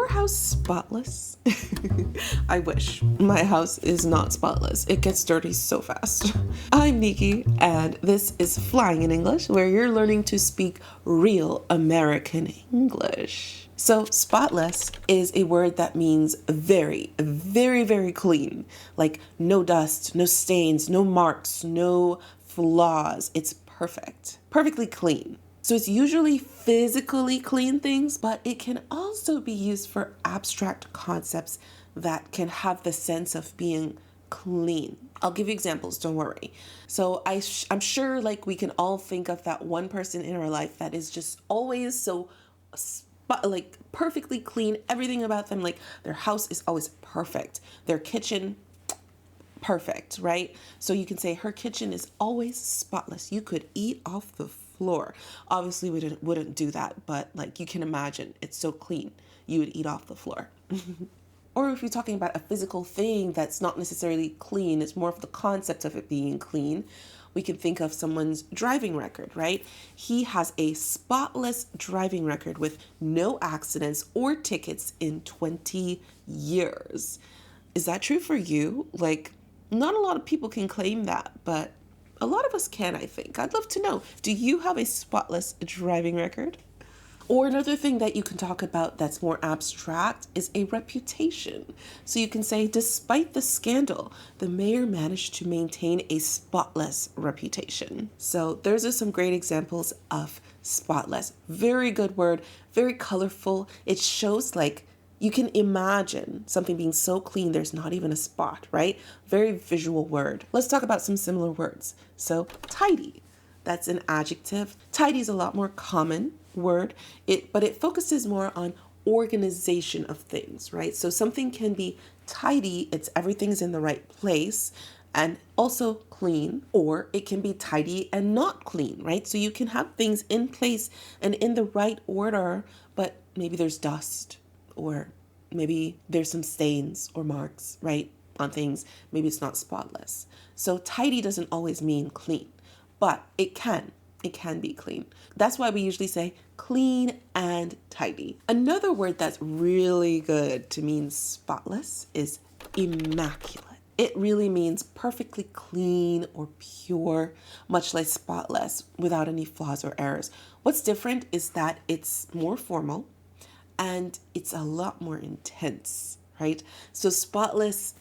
your house spotless? I wish. My house is not spotless. It gets dirty so fast. I'm Nikki, and this is Flying in English, where you're learning to speak real American English. So spotless is a word that means very, very, very clean. Like no dust, no stains, no marks, no flaws. It's perfect. Perfectly clean. So it's usually physically clean things, but it can also be used for abstract concepts that can have the sense of being clean. I'll give you examples, don't worry. So I'm sure like we can all think of that one person in our life that is just always so like perfectly clean, everything about them, like their house is always perfect. Their kitchen, perfect, right? So you can say her kitchen is always spotless. You could eat off the floor. Obviously, we wouldn't do that, but like you can imagine, it's so clean, you would eat off the floor. Or if you're talking about a physical thing that's not necessarily clean, it's more of the concept of it being clean, we can think of someone's driving record, right? He has a spotless driving record with no accidents or tickets in 20 years. Is that true for you? Like, not a lot of people can claim that, but a lot of us can, I think. I'd love to know. Do you have a spotless driving record? Or another thing that you can talk about that's more abstract is a reputation. So you can say, despite the scandal, the mayor managed to maintain a spotless reputation. So those are some great examples of spotless. Very good word, very colorful. It shows like you can imagine something being so clean, there's not even a spot, right? Very visual word. Let's talk about some similar words. So tidy, that's an adjective. Tidy is a lot more common word, but it focuses more on organization of things, right? So something can be tidy, it's everything's in the right place, and also clean, or it can be tidy and not clean, right? So you can have things in place and in the right order, but maybe there's dust, or maybe there's some stains or marks, right, on things. Maybe it's not spotless. So tidy doesn't always mean clean, but it can be clean. That's why we usually say clean and tidy. Another word that's really good to mean spotless is immaculate. It really means perfectly clean or pure, much like spotless, without any flaws or errors. What's different is that it's more formal, and it's a lot more intense, right? So spotless,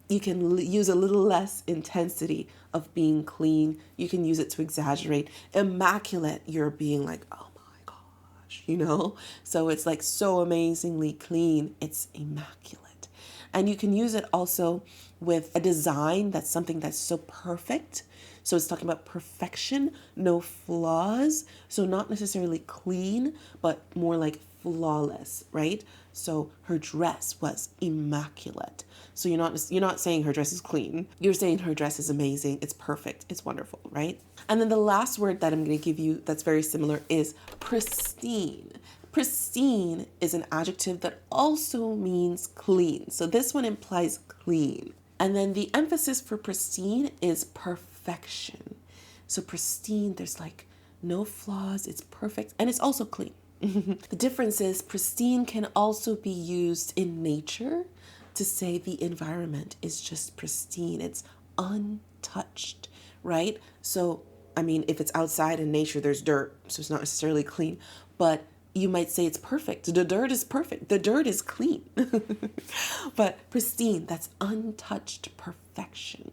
you can use a little less intensity of being clean. You can use it to exaggerate. Immaculate, you're being like, oh my gosh, you know? So it's like so amazingly clean. It's immaculate. And you can use it also with a design that's something that's so perfect. So it's talking about perfection, no flaws. So not necessarily clean, but more like flawless, right? So her dress was immaculate. So you're not saying her dress is clean. You're saying her dress is amazing. It's perfect. It's wonderful, right? And then the last word that I'm going to give you that's very similar is pristine. Pristine is an adjective that also means clean. So this one implies clean. And then the emphasis for pristine is perfection. So pristine, there's like no flaws. It's perfect. And it's also clean. The difference is pristine can also be used in nature to say the environment is just pristine. It's untouched, right? So, I mean, if it's outside in nature, there's dirt, so it's not necessarily clean, but you might say it's perfect. The dirt is perfect. The dirt is clean. But pristine, that's untouched perfection.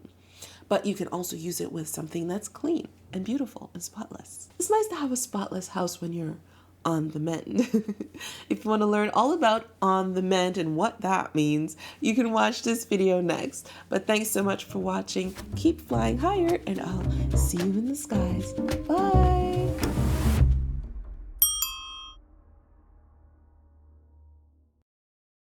But you can also use it with something that's clean and beautiful and spotless. It's nice to have a spotless house when you're on the mend. If you want to learn all about on the mend and what that means, you can watch this video next. But thanks so much for watching. Keep flying higher, and I'll see you in the skies. Bye.